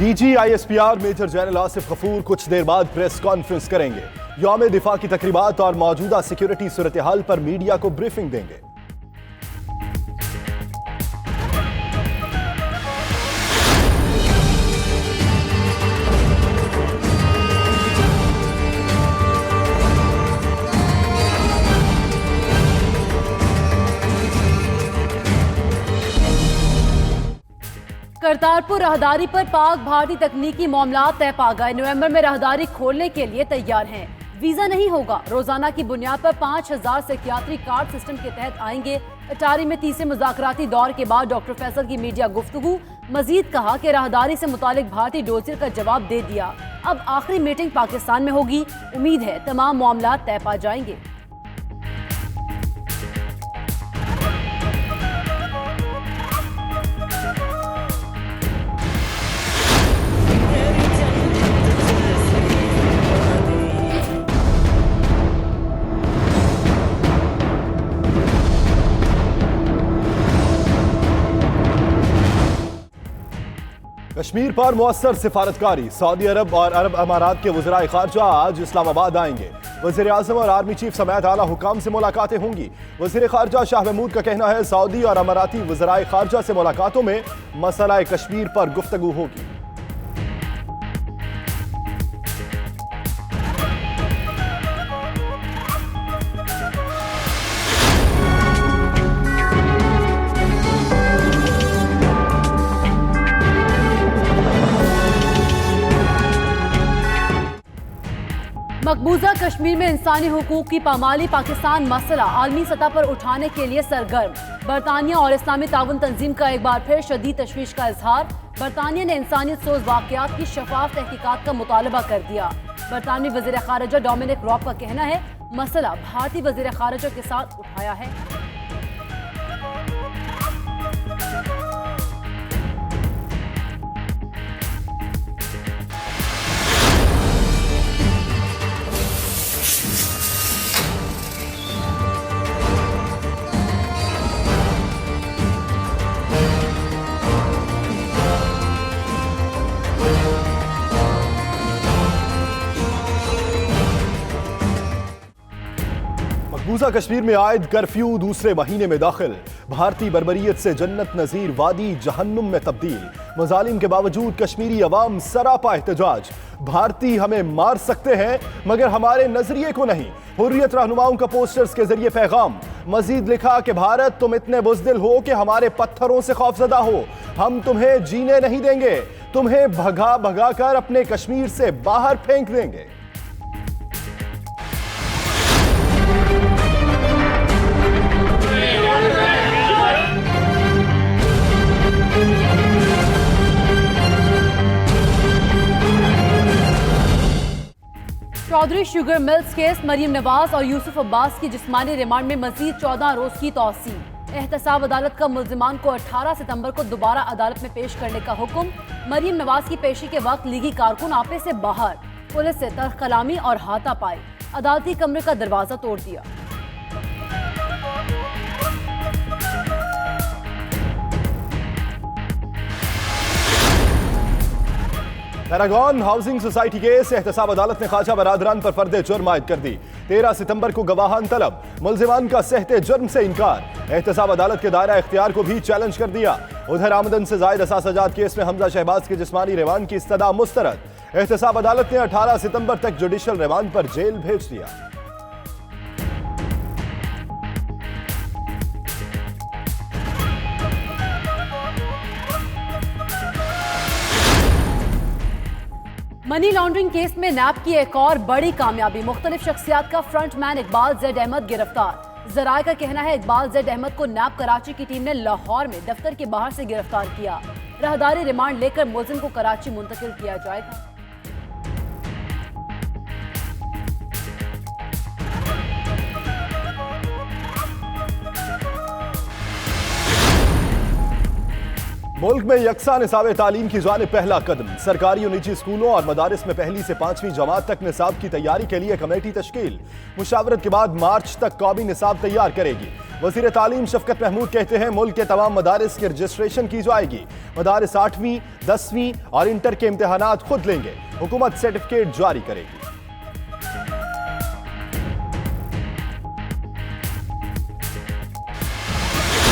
DG ISPR major general Asif Ghafoor कुछ देर बाद प्रेस कॉन्फ्रेंस करेंगे। यौम दिफा की तकरीबात और मौजूदा सिक्योरिटी सूरत हाल पर मीडिया को ब्रीफिंग देंगे। करतारपुर राहदारी पर पाक भारतीय तकनीकी मामला तय पा गए। नवंबर में राहदारी खोलने के लिए तैयार हैं। वीजा नहीं होगा। रोजाना की बुनियाद पर 5000 सिक्यात्री कार्ड सिस्टम के तहत आएंगे। अटारी में तीसरे मुज़ाकराती दौर के बाद डॉक्टर फैसल की मीडिया गुफ्तगू। मजीद कहा कि राहदारी से मुतालिक भारतीय डोजियर का जवाब दे दिया। अब आखिरी मीटिंग पाकिस्तान में होगी। उम्मीद है तमाम मामला तय पा जाएंगे। कश्मीर पर मुअस्सर सिफारतकारी। सऊदी अरब और अरब अमारात के वज़राए खारजा आज इस्लामाबाद आएंगे। वज़ीर आज़म और आर्मी चीफ समेत आला हुकाम से मुलाकातें होंगी। वज़ीर खारजा शाह महमूद का कहना है सऊदी और अमाराती वज़राए खारजा से मुलाकातों में मसला कश्मीर पर गुफ्तगू होगी। मकबूजा कश्मीर में इंसानी हुकूक की पामाली। पाकिस्तान मसला आलमी सतह पर उठाने के लिए सरगर्म। बरतानिया और इस्लामी ताउन तंजीम का एक बार फिर शदीद तशवीश का इजहार। बरतानिया ने इंसानियत सोज वाक़यात की शफाफ तहकीकात का मुतालबा कर दिया। बरतानवी वज़ीर ख़ारिजा डोमिनिक रॉब का कहना है मसला भारतीय वज़ीर ख़ारिजा के साथ उठाया है। मकबूजा कश्मीर में आयद कर्फ्यू दूसरे महीने में दाखिल। भारतीय बर्बरियत से जन्नत नजीर वादी जहन्नुम में तब्दील। मजालिम के बावजूद कश्मीरी अवाम सरापा एहतजाज। भारतीय हमें मार सकते हैं मगर हमारे नजरिए को नहीं। हुर्रियत रहनुमाओं का पोस्टर्स के जरिए पैगाम। मजीद लिखा कि भारत तुम इतने बुज़दिल हो कि हमारे पत्थरों से खौफजदा हो। हम तुम्हें जीने नहीं देंगे। तुम्हें भगा भगा कर अपने कश्मीर से बाहर फेंक देंगे। Chaudhry sugar mills case. Maryam Nawaz और यूसुफ अब्बास की जिस्मानी रिमांड में मजीद 14 रोज की तौसी। एहतसाब अदालत का मुल्जिमान को 18 सितंबर को दोबारा अदालत में पेश करने का हुक्म। मरियम नवाज की पेशी के वक्त लीगी कारकुन आपे से बाहर। पुलिस से तल्ख कलामी और हाथापाई। अदालती कमरे का दरवाजा तोड़ दिया। Paragon housing society case. एहतसाब अदालत ने ख्वाजा बरादरान पर फर्द जुर्म आयद कर दी। 13 सितंबर को गवाहान तलब। मुल्जिमान का सहते जुर्म से इनकार। एहतसाब अदालत के दायरा इख्तियार को भी चैलेंज कर दिया। उधर आमदन से जायद असासजात केस में हमजा शहबाज की जिस्मानी रिमांड की इस्तदा मुस्तरद। एहतसाब अदालत ने 18 सितंबर तक जुडिशल रिमांड पर जेल भेज दिया। मनी लॉन्ड्रिंग केस में नैब की एक और बड़ी कामयाबी। मुख्तलिफ शख्सियात का फ्रंटमैन इकबाल जेड अहमद गिरफ्तार। जराये का कहना है इकबाल जेड अहमद को नैब कराची की टीम ने लाहौर में दफ्तर के बाहर से गिरफ्तार किया। राहदारी रिमांड लेकर मुलजिम को कराची मुंतकिल किया जाएगा। मुल्क में यकसा निसाब तालीम की जानिब पहला कदम। सरकारी और निजी स्कूलों और मदारिस में पहली से 5वीं जमात तक निसाब की तैयारी के लिए कमेटी तश्कील। मुशावरत के बाद मार्च तक कौमी निसाब तैयार करेगी। वजीर तालीम शफकत महमूद कहते हैं मुल्क के तमाम मदारिस की रजिस्ट्रेशन की जाएगी। मदारिस 8वीं, 10वीं और इंटर के इम्तिहानात खुद लेंगे। हुकूमत सर्टिफिकेट जारी करेगी।